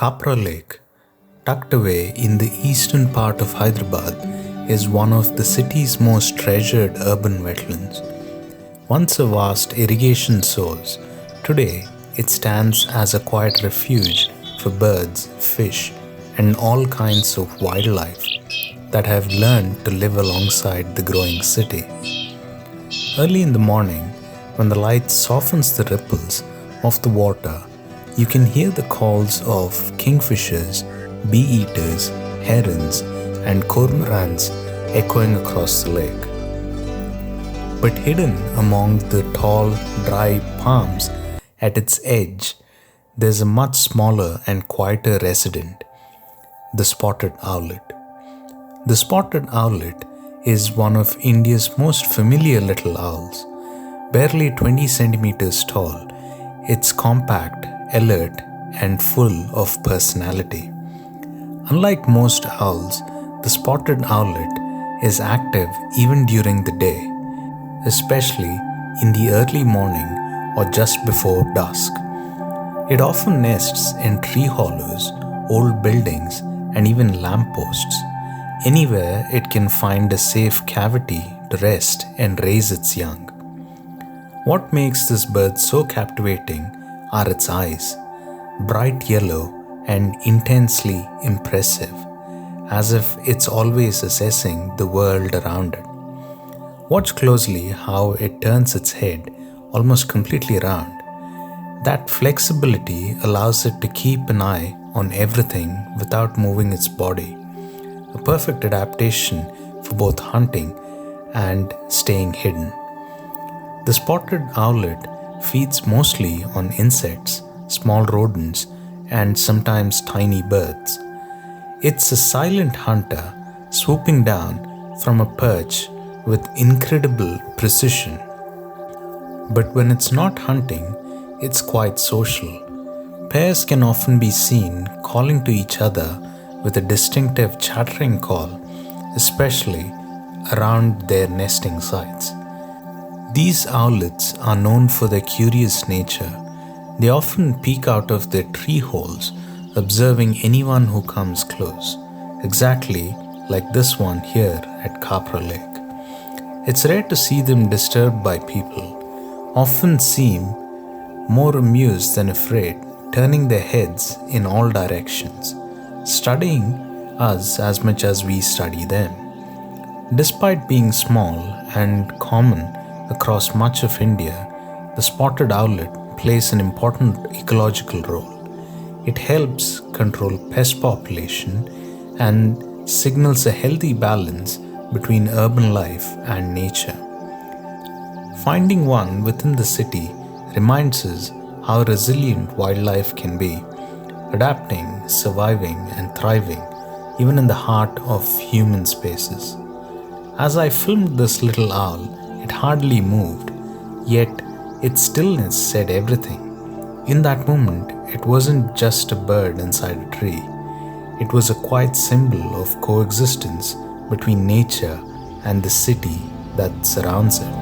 Kapra Lake, tucked away in the eastern part of Hyderabad, is one of the city's most treasured urban wetlands. Once a vast irrigation source, today it stands as a quiet refuge for birds, fish, and all kinds of wildlife that have learned to live alongside the growing city. Early in the morning, when the light softens the ripples of the water, you can hear the calls of kingfishers, bee-eaters, herons, and cormorants echoing across the lake. But hidden among the tall, dry palms at its edge, there's a much smaller and quieter resident, the spotted owlet. The spotted owlet is one of India's most familiar little owls. Barely 20 centimeters tall, it's compact, alert, and full of personality. Unlike most owls, the spotted owlet is active even during the day, especially in the early morning or just before dusk. It often nests in tree hollows, old buildings, and even lampposts, anywhere it can find a safe cavity to rest and raise its young. What makes this bird so captivating are its eyes, bright yellow and intensely impressive, as if it's always assessing the world around it. Watch closely how it turns its head almost completely around. That flexibility allows it to keep an eye on everything without moving its body, a perfect adaptation for both hunting and staying hidden. The spotted owlet feeds mostly on insects, small rodents, and sometimes tiny birds. It's a silent hunter swooping down from a perch with incredible precision. But when it's not hunting, it's quite social. Pairs can often be seen calling to each other with a distinctive chattering call, especially around their nesting sites. These owlets are known for their curious nature. They often peek out of their tree holes, observing anyone who comes close, exactly like this one here at Kapra Lake. It's rare to see them disturbed by people, often seem more amused than afraid, turning their heads in all directions, studying us as much as we study them. Despite being small and common across much of India, the spotted owlet plays an important ecological role. It helps control pest population and signals a healthy balance between urban life and nature. Finding one within the city reminds us how resilient wildlife can be, adapting, surviving, and thriving even in the heart of human spaces. As I filmed this little owl, it hardly moved, yet its stillness said everything. In that moment, it wasn't just a bird inside a tree. It was a quiet symbol of coexistence between nature and the city that surrounds it.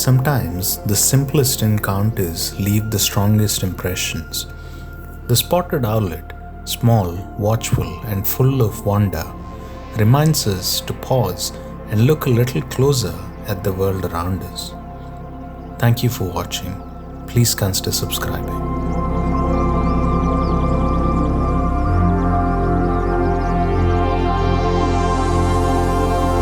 Sometimes the simplest encounters leave the strongest impressions. The spotted owlet, small, watchful, and full of wonder, reminds us to pause and look a little closer at the world around us. Thank you for watching. Please consider subscribing.